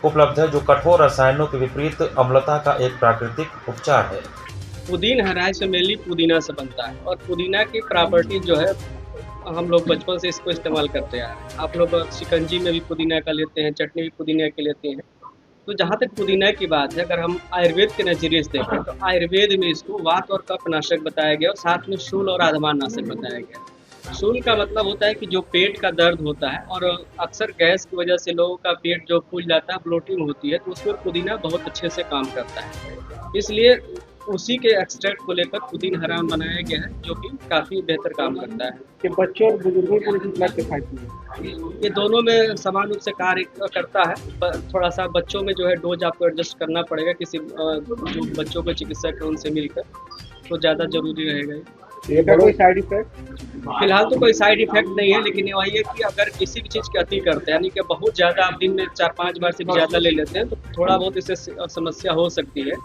[SPEAKER 17] उपलब्ध है, जो कठोर रसायनों के विपरीत अम्लता का एक प्राकृतिक उपचार है।
[SPEAKER 18] पुदीन हरा से मेनली पुदीना से बनता है और पुदीना की प्रॉपर्टी जो है हम लोग बचपन से इसको इस्तेमाल करते आ रहे हैं। आप लोग शिकंजी में भी पुदीना का लेते हैं, चटनी भी पुदीना के लेते हैं। तो जहाँ तक पुदीना की बात है, अगर हम आयुर्वेद के नज़रिए से देखें तो आयुर्वेद में इसको वात और कफ नाशक बताया गया और साथ में शूल और आधमान नाशक बताया गया। शूल का मतलब होता है कि जो पेट का दर्द होता है और अक्सर गैस की वजह से लोगों का पेट जो फूल जाता है, ब्लोटिंग होती है, तो उसमें पुदीना बहुत अच्छे से काम करता है। इसलिए उसी के एक्सट्रैक्ट को लेकर पुदीन हरा बनाया गया है, जो कि काफ़ी बेहतर काम करता है।
[SPEAKER 3] कि बच्चों और बुजुर्गों को कितना किफायती है?
[SPEAKER 18] ये दोनों में समान रूप से कार्य करता है, पर थोड़ा सा बच्चों में जो है डोज आपको एडजस्ट करना पड़ेगा, किसी जो बच्चों को चिकित्सक है उनसे मिलकर, तो ज़्यादा जरूरी रहेगा।
[SPEAKER 3] इसका कोई साइड इफेक्ट?
[SPEAKER 18] फिलहाल तो कोई साइड इफेक्ट नहीं है, लेकिन वही है कि अगर किसी भी चीज़ की अति करते हैं, यानी कि बहुत ज़्यादा आप दिन में 4-5 बार से भी ज़्यादा ले लेते हैं, तो थोड़ा बहुत इससे समस्या हो सकती है,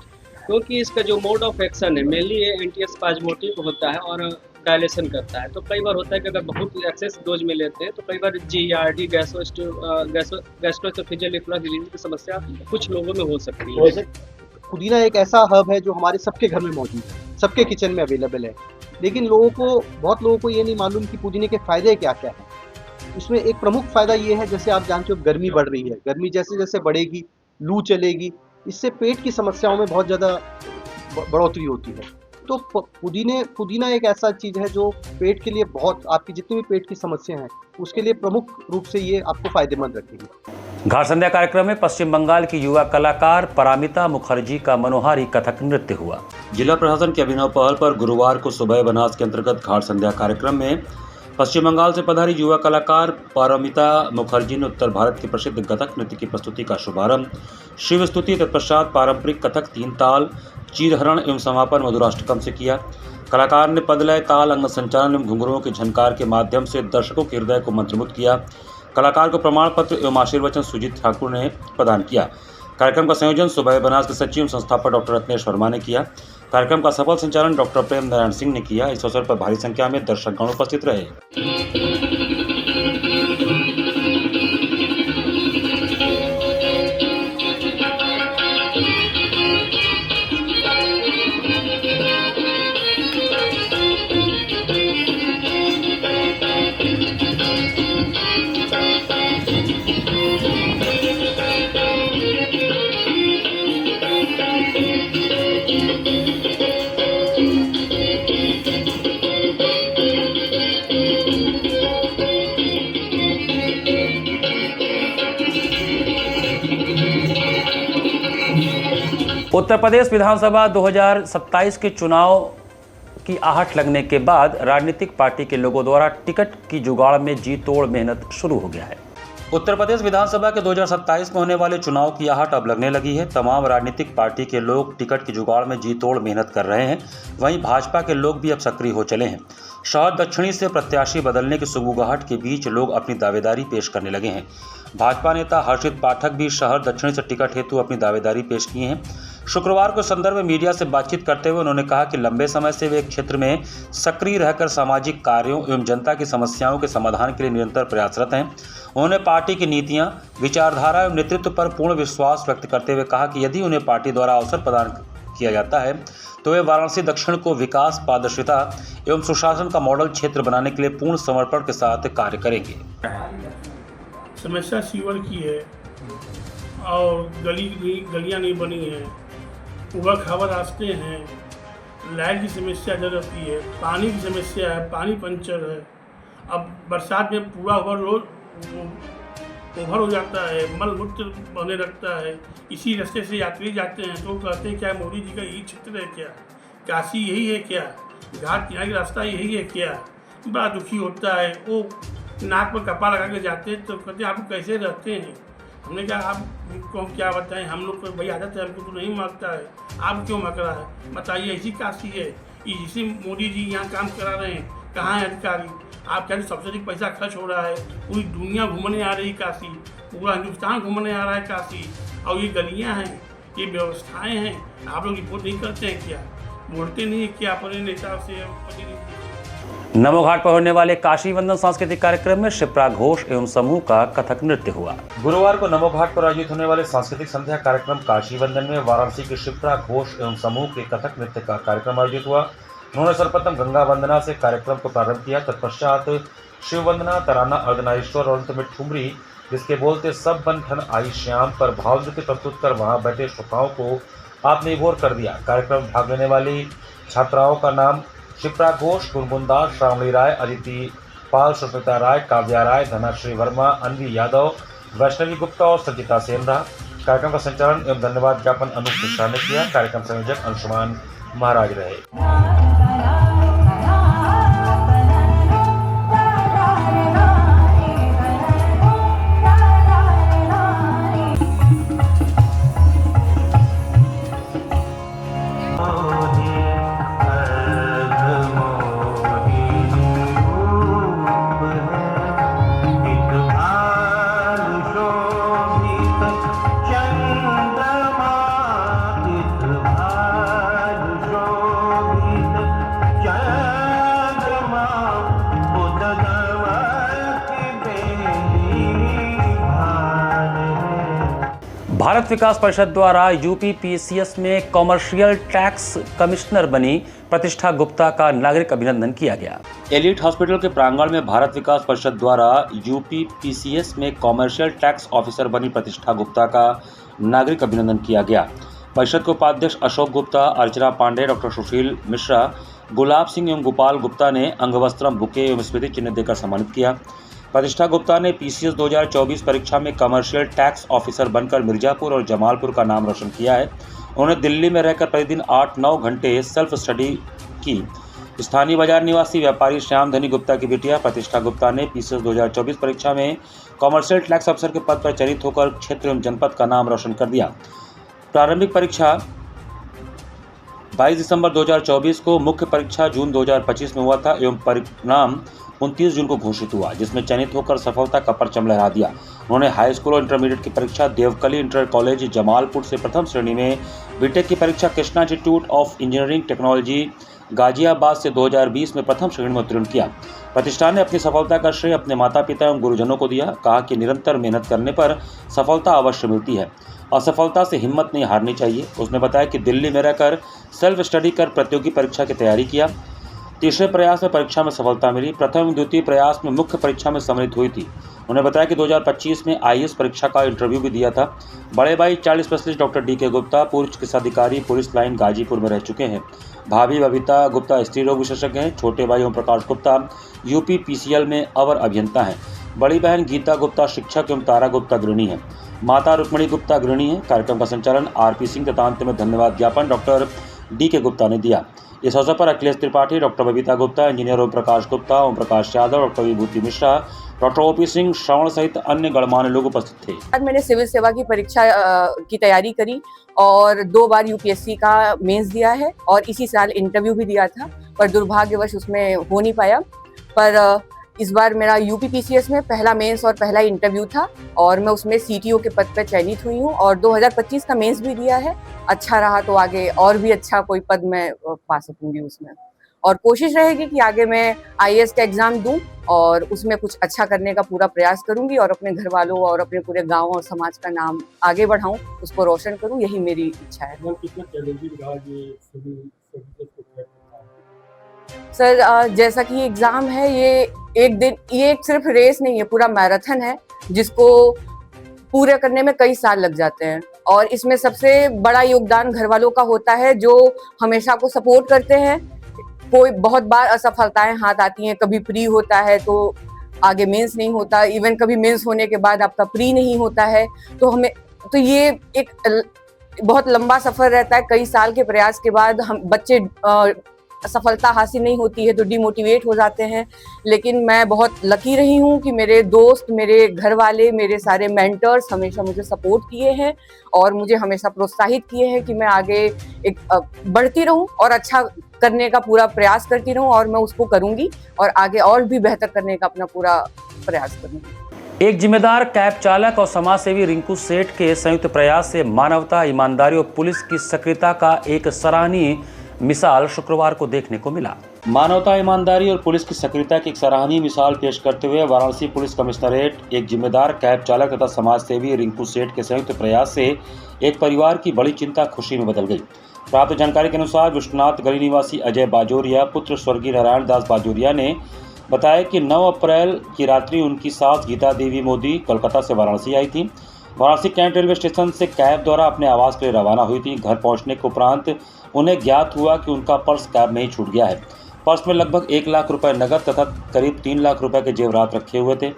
[SPEAKER 18] क्योंकि इसका जो मोड ऑफ एक्शन है मेनली ये एंटी-स्पाज्मोटिक होता है और डायलेशन करता है। तो कई बार होता है कि अगर बहुत एक्सेस डोज में लेते हैं तो कई बार GERD गैस्ट्रोएसोफेजियल रिफ्लक्स की समस्या कुछ लोगों में हो सकती है।
[SPEAKER 19] पुदीना एक ऐसा हर्ब है जो हमारे सबके घर में मौजूद है, सबके किचन में अवेलेबल है, लेकिन बहुत लोगों को ये नहीं मालूम कि पुदीने के फ़ायदे क्या क्या हैं। इसमें एक प्रमुख फ़ायदा ये है, जैसे आप जानते हो गर्मी बढ़ रही है, गर्मी जैसे जैसे बढ़ेगी, लू चलेगी, इससे पेट की समस्याओं में बहुत ज़्यादा बढ़ोतरी होती है। तो पुदीना एक ऐसा चीज़ है जो पेट के लिए बहुत, आपकी जितनी भी पेट की समस्या हैं उसके लिए प्रमुख रूप से ये आपको फ़ायदेमंद रखेगी।
[SPEAKER 1] घाट संध्या कार्यक्रम में पश्चिम बंगाल की युवा कलाकार पारामिता मुखर्जी का मनोहारी कथक नृत्य हुआ। जिला प्रशासन के अभिनव पहल पर गुरुवार को सुबह बनास के अंतर्गत घाट संध्या कार्यक्रम में पश्चिम बंगाल से पधारी युवा कलाकार पारामिता मुखर्जी ने उत्तर भारत के प्रसिद्ध कथक नृत्य की प्रस्तुति का शुभारंभ शिव स्तुति तत्पश्चात पारंपरिक कथक 3 ताल, चीरहरण एवं समापन मधुराष्टकम से किया। कलाकार ने पदलय, ताल, अंग संचालन एवं घुंघरुओं के झनकार के माध्यम से दर्शकों के हृदय को मंत्रमुग्ध किया। कलाकार को प्रमाण पत्र एवं आशीर्वचन सुजीत ठाकुर ने प्रदान किया। कार्यक्रम का संयोजन सुबह बनास के सचिव संस्थापक डॉक्टर रत्नेश वर्मा ने किया। कार्यक्रम का सफल संचालन डॉक्टर प्रेम नारायण सिंह ने किया। इस अवसर पर भारी संख्या में दर्शकगण उपस्थित रहे। उत्तर प्रदेश विधानसभा 2027 के चुनाव की आहट लगने के बाद राजनीतिक पार्टी के लोगों द्वारा टिकट की जुगाड़ में जी तोड़ मेहनत शुरू हो गया है। उत्तर प्रदेश विधानसभा के 2027 में होने वाले चुनाव की आहट अब लगने लगी है। तमाम राजनीतिक पार्टी के लोग टिकट की जुगाड़ में जी तोड़ मेहनत कर रहे हैं। वहीं भाजपा के लोग भी अब सक्रिय हो चले हैं। शहर दक्षिणी से प्रत्याशी बदलने की सुगबुगाहट के बीच लोग अपनी दावेदारी पेश करने लगे हैं। भाजपा नेता हर्षित पाठक भी शहर दक्षिणी से टिकट हेतु अपनी दावेदारी पेश किए हैं। शुक्रवार को संदर्भ में मीडिया से बातचीत करते हुए उन्होंने कहा कि लंबे समय से वे क्षेत्र में सक्रिय रहकर सामाजिक कार्यों एवं जनता की समस्याओं के समाधान के लिए निरंतर प्रयासरत हैं। उन्होंने पार्टी की नीतियां, विचारधारा एवं नेतृत्व पर पूर्ण विश्वास व्यक्त करते हुए कहा कि यदि उन्हें पार्टी द्वारा अवसर प्रदान किया जाता है तो वे वाराणसी दक्षिण को विकास, पारदर्शिता एवं सुशासन का मॉडल क्षेत्र बनाने के लिए पूर्ण समर्पण के साथ कार्य करेंगे।
[SPEAKER 3] समस्या सीवर की है और गलियां नहीं बनी हैं, उबड़ खाबड़ रास्ते हैं, लाइट की समस्या इधर रहती है, पानी की समस्या है, पानी पंचर है। अब बरसात में पूरा ओवर हो जाता है, मल मूत्र बने लगता है। इसी रास्ते से यात्री जाते हैं तो कहते हैं क्या मोदी जी का यही क्षेत्र है क्या, काशी यही है क्या, घाट किनारे का रास्ता यही है क्या। बड़ा दुखी होता है। वो नाक पर कपड़ा लगा के जाते हैं, तो कहते आप कैसे रहते हैं। हमने कहा आपको हम क्या बताएं, हम लोग को भाई आदत है, हमको तो नहीं मांगता है, आप क्यों मांग रहा है, बताइए। ऐसी काशी है, इसी मोदी जी यहाँ काम करा रहे हैं, कहाँ है अधिकारी। आप कह रहे सबसे अधिक पैसा खर्च हो रहा है, पूरी दुनिया घूमने आ रही काशी, पूरा हिंदुस्तान घूमने आ रहा है काशी। और ये गलियाँ हैं, ये व्यवस्थाएँ हैं, आप लोग रिपोर्ट नहीं करते हैं क्या, बोलते नहीं है क्या अपने नेता से
[SPEAKER 1] नमो घाट पर होने वाले काशी वंदन सांस्कृतिक कार्यक्रम में शिप्रा घोष एवं समूह का कथक नृत्य हुआ।
[SPEAKER 17] गुरुवार को नमो घाट पर आयोजित होने वाले सांस्कृतिक संध्या कार्यक्रम काशी वंदन में वाराणसी के शिप्रा घोष एवं समूह के कथक नृत्य का कार्यक्रम आयोजित हुआ। उन्होंने सर्वप्रथम गंगा वंदना से कार्यक्रम को प्रारंभ किया। तत्पश्चात शिव वंदना, तराना, अर्धनारीश्वर और अंत में ठुमरी, जिसके बोलते सब बंधन आई श्याम पर भाव नृत्य प्रस्तुत कर वहां बैठे श्रोताओं को आपने विभोर कर दिया। कार्यक्रम में भाग लेने वाली छात्राओं का नाम शिप्रा घोष, गुनगुन दास, श्रावणी राय, अदिति पाल, सुष्मिता राय, काव्या राय, धनाश्री वर्मा, अन्वी यादव, वैष्णवी गुप्ता और सजिता सेन रहा। कार्यक्रम का संचालन एवं धन्यवाद ज्ञापन अनूप मिश्रा ने किया। कार्यक्रम संयोजक अंशुमान महाराज रहे।
[SPEAKER 1] भारत विकास परिषद द्वारा यूपी पीसीएस में कॉमर्शियल टैक्स कमिश्नर बनी प्रतिष्ठा गुप्ता का नागरिक अभिनंदन किया गया। एलिट हॉस्पिटल के प्रांगण में भारत विकास परिषद द्वारा यूपी पीसीएस में कॉमर्शियल टैक्स ऑफिसर बनी प्रतिष्ठा गुप्ता का नागरिक अभिनंदन किया गया। परिषद के उपाध्यक्ष अशोक गुप्ता, अर्चना पांडे, डॉक्टर सुशील मिश्रा, गुलाब सिंह एवं गोपाल गुप्ता ने अंगवस्त्रम, बुके एवं स्मृति चिन्ह देकर सम्मानित किया। प्रतिष्ठा गुप्ता ने पीसीएस 2024 परीक्षा में कमर्शियल टैक्स ऑफिसर बनकर मिर्जापुर और जमालपुर का नाम रोशन किया है। उन्होंने दिल्ली में रहकर प्रतिदिन 8-9 घंटे सेल्फ स्टडी की। स्थानीय बाजार निवासी व्यापारी श्याम धनी गुप्ता की बिटिया प्रतिष्ठा गुप्ता ने पीसीएस 2024 परीक्षा में कमर्शियल टैक्स अफसर के पद पर चयनित होकर क्षेत्र एवं जनपद का नाम रोशन कर दिया। प्रारंभिक परीक्षा 22 दिसंबर 2024 को, मुख्य परीक्षा जून 2025 में हुआ था एवं परिणाम 29 जून को घोषित हुआ, जिसमें चयनित होकर सफलता का परचम लहरा दिया। उन्होंने हाई स्कूल और इंटरमीडिएट की परीक्षा देवकली इंटर कॉलेज जमालपुर से प्रथम श्रेणी में, बीटेक की परीक्षा Krishna institute of engineering technology Ghaziabad से 2020 में प्रथम श्रेणी में उत्तीर्ण किया। प्रतिष्ठान ने अपनी सफलता का श्रेय अपने माता पिता एवं गुरुजनों को दिया। कहा कि निरंतर मेहनत करने पर सफलता अवश्य मिलती है, असफलता से हिम्मत नहीं हारनी चाहिए। उसने बताया कि दिल्ली में रहकर सेल्फ स्टडी कर प्रतियोगी परीक्षा की तैयारी किया। तीसरे प्रयास में परीक्षा में सफलता मिली। प्रथम एवं द्वितीय प्रयास में मुख्य परीक्षा में सम्मिलित हुई थी। उन्होंने बताया कि 2025 में आईएएस परीक्षा का इंटरव्यू भी दिया था। बड़े भाई child specialist doctor D K Gupta पूर्व चिकित्साधिकारी पुलिस लाइन गाजीपुर में रह चुके हैं। भाभी बबीता गुप्ता स्त्री रोग विशेषज्ञ हैं। छोटे भाई ओम प्रकाश गुप्ता यूपी पीसीएल में अवर अभियंता हैं। बड़ी बहन गीता गुप्ता शिक्षक एवं तारा गुप्ता गृहिणी है। माता रुक्मणी गुप्ता गृहिणी है। कार्यक्रम का संचालन आरपी सिंह तथा अंत में धन्यवाद ज्ञापन डॉक्टर डीके गुप्ता ने दिया। इस अवसर पर Akhilesh Tripathi, doctor Babita Gupta, engineer Om Prakash Gupta, Om Prakash Yadav, doctor विभूति मिश्रा, डॉक्टर ओपी सिंह, श्रवण सहित अन्य गणमान्य लोग उपस्थित थे।
[SPEAKER 20] आज मैंने सिविल सेवा की परीक्षा की तैयारी करी और 2 बार यूपीएससी का मेंस दिया है और इसी साल इंटरव्यू भी दिया था, पर दुर्भाग्यवश उसमें हो नहीं पाया। पर इस बार मेरा यूपी पीसीएस में पहला मेंस और पहला इंटरव्यू था और मैं उसमें सीटीओ के पद पर चयनित हुई हूँ और 2025 का मेंस भी दिया है। अच्छा रहा तो आगे और भी अच्छा कोई पद मैं पा सकूंगी उसमें, और कोशिश रहेगी कि आगे मैं आईएएस का एग्जाम दूं और उसमें कुछ अच्छा करने का पूरा प्रयास करूंगी और अपने घर वालों और अपने पूरे गांव और समाज का नाम आगे बढ़ाऊं, उसको रोशन करूं, यही मेरी इच्छा है। सर, जैसा कि एग्जाम है, ये एक सिर्फ रेस नहीं है, पूरा मैराथन है जिसको पूरे करने में कई साल लग जाते हैं और इसमें सबसे बड़ा योगदान घर वालों का होता है जो हमेशा को सपोर्ट करते हैं। कोई बहुत बार असफलताएं हाथ आती हैं, कभी प्री होता है तो आगे मेंस नहीं होता, इवन कभी मेंस होने के बाद आपका प्री नहीं होता है, तो ये एक बहुत लंबा सफर रहता है। कई साल के प्रयास के बाद हम बच्चे सफलता हासिल नहीं होती है तो डिमोटिवेट हो जाते हैं। लेकिन मैं बहुत लकी रही हूँ कि मेरे दोस्त, मेरे घर वाले, मेरे सारे मेंटर्स हमेशा मुझे सपोर्ट किए हैं और मुझे हमेशा प्रोत्साहित किए हैं कि मैं आगे एक बढ़ती रहूँ और अच्छा करने का पूरा प्रयास करती रहूँ, और मैं उसको करूँगी और आगे और भी बेहतर करने का अपना पूरा प्रयास करूँगी।
[SPEAKER 1] एक जिम्मेदार कैब चालक और समाजसेवी रिंकू सेठ के संयुक्त प्रयास से मानवता, ईमानदारी और पुलिस की सक्रियता का एक सराहनीय मिसाल शुक्रवार को देखने को मिला। मानवता, ईमानदारी और पुलिस की सक्रियता की एक सराहनीय मिसाल पेश करते हुए वाराणसी पुलिस कमिश्नरेट एक जिम्मेदार कैब चालक तथा समाजसेवी रिंकू सेठ के संयुक्त प्रयास से एक परिवार की बड़ी चिंता खुशी में बदल गई। प्राप्त जानकारी के अनुसार विश्वनाथ गली निवासी अजय बाजोरिया पुत्र स्वर्गीय नारायण दास बाजोरिया ने बताया कि 9 अप्रैल की रात्रि उनकी सास गीता देवी मोदी कोलकाता से वाराणसी आई थी। वाराणसी कैंट रेलवे स्टेशन से कैब द्वारा अपने आवास के लिए रवाना हुई थी। घर पहुंचने के उपरांत उन्हें ज्ञात हुआ कि उनका पर्स कैब में ही छूट गया है। पर्स में लगभग 1 लाख रुपए नकद तथा करीब 3 लाख रुपए के जेवरात रखे हुए थे।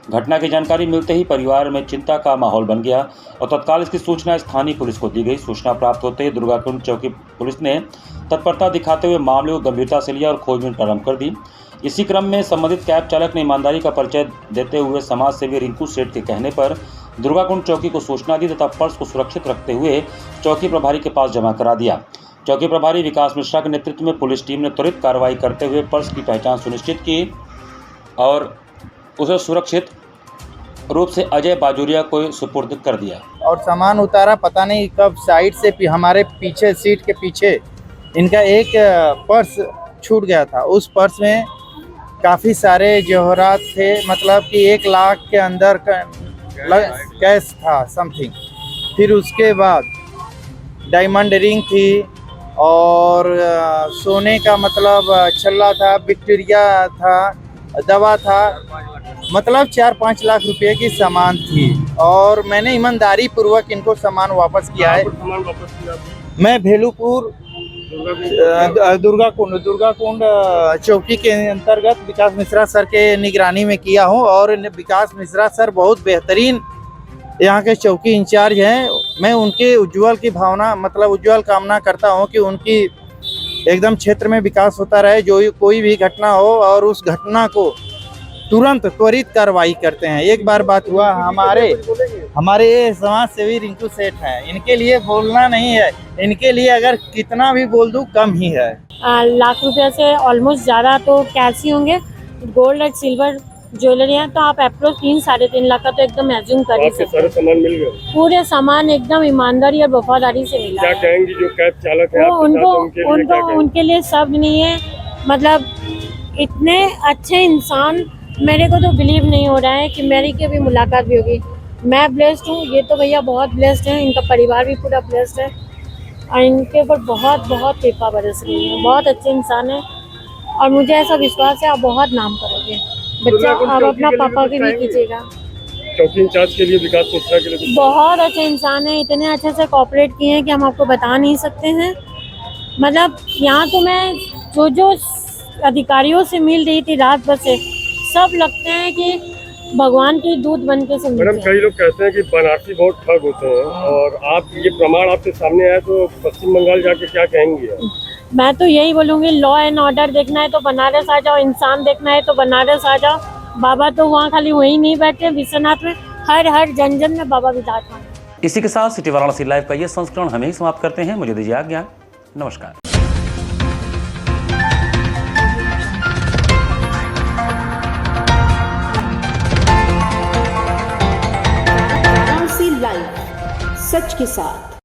[SPEAKER 1] घटना की जानकारी मिलते ही परिवार में चिंता का माहौल बन गया और तत्काल इसकी सूचना स्थानीय पुलिस को दी गई। सूचना प्राप्त होते ही दुर्गाकुंड चौकी पुलिस ने तत्परता दिखाते हुए मामले को गंभीरता से लिया और खोजबीन प्रारंभ कर दी। इसी क्रम में संबंधित कैब चालक ने ईमानदारी का परिचय देते हुए समाजसेवी रिंकू सेठ के कहने पर दुर्गाकुंड चौकी को सूचना दी तथा पर्स को सुरक्षित रखते हुए चौकी प्रभारी के पास जमा करा दिया। चौकी प्रभारी विकास मिश्रा के नेतृत्व में पुलिस टीम ने त्वरित कार्रवाई करते हुए पर्स की पहचान सुनिश्चित की और उसे सुरक्षित रूप से अजय बाजोरिया को सुपुर्द कर दिया
[SPEAKER 21] और सामान उतारा। पता नहीं कब साइड से हमारे पीछे सीट के पीछे इनका एक पर्स छूट गया था। उस पर्स में काफ़ी सारे जवाहरात थे, मतलब कि 1 लाख के अंदर कैश था समथिंग। फिर उसके बाद डायमंड रिंग थी और सोने का मतलब छल्ला था, विक्टोरिया था, दवा था, मतलब 4-5 लाख रुपए की सामान थी और मैंने ईमानदारी पूर्वक इनको सामान वापस किया है। मैं भेलूपुर दुर्गाकुंड चौकी के अंतर्गत विकास मिश्रा सर के निगरानी में किया हूं और विकास मिश्रा सर बहुत बेहतरीन यहाँ के चौकी इंचार्ज हैं। मैं उनके उज्जवल की भावना मतलब उज्जवल कामना करता हूं कि उनकी एकदम क्षेत्र में विकास होता रहे। जो कोई भी घटना हो और उस घटना को तुरंत त्वरित कार्रवाई करते हैं। एक बार बात हुआ, हमारे समाज सेवी रिंकू सेठ हैं, इनके लिए बोलना नहीं है, इनके लिए अगर कितना भी बोल दूं कम ही है।
[SPEAKER 22] लाख रुपए से ऑलमोस्ट ज़्यादा तो कैश ही होंगे। गोल्ड और सिल्वर ज्वेलरी है तो आप अप्रोच 3-3.5 लाख का तो एकदम एज्यूम कर ही सकते हैं।
[SPEAKER 3] सारे सामान मिल गए?
[SPEAKER 22] पूरे सामान एकदम ईमानदारी और वफादारी से मिला।
[SPEAKER 3] क्या कहेंगी जो कैब चालक है
[SPEAKER 22] उनके लिए सब नहीं है, मतलब इतने अच्छे इंसान मेरे को तो बिलीव नहीं हो रहा है कि मेरी की भी मुलाकात भी होगी। मैं ब्लेस्ड हूँ, ये तो भैया बहुत ब्लेस्ड हैं, इनका परिवार भी पूरा ब्लेस्ड है और इनके ऊपर बहुत बहुत कृपा बरस रही है। बहुत अच्छे इंसान हैं और मुझे ऐसा विश्वास है आप बहुत नाम करोगे। बच्चा आप अपना पापा की भी कीजिएगा।
[SPEAKER 3] चौकी इंचार्ज के लिए विकास मिश्रा के लिए
[SPEAKER 22] बहुत अच्छे इंसान है, इतने अच्छे से कोऑपरेट किए हैं कि हम आपको बता नहीं सकते हैं। मतलब यहाँ तो मैं जो अधिकारियों से मिल रही थी रात भर से, सब लगते हैं कि भगवान के दूत बन के समझते हैं।
[SPEAKER 3] मैडम कई लोग कहते हैं कि बनारसी बहुत ठग होते हैं और आप ये प्रमाण आपके सामने आया तो पश्चिम बंगाल जाके क्या कहेंगे?
[SPEAKER 22] मैं तो यही बोलूँगी, लॉ एंड ऑर्डर देखना है तो बनारस आ जाओ, इंसान देखना है तो बनारस आ जाओ। बाबा तो वहाँ खाली वहीं नहीं बैठे, विश्वनाथ में हर जन में बाबा विराजमान।
[SPEAKER 1] इसी के साथ सिटी वाराणसी लाइव का ये संस्करण हमें ही समाप्त करते हैं। मुझे दीजिए आज्ञा, नमस्कार।
[SPEAKER 10] लाइव सच के साथ।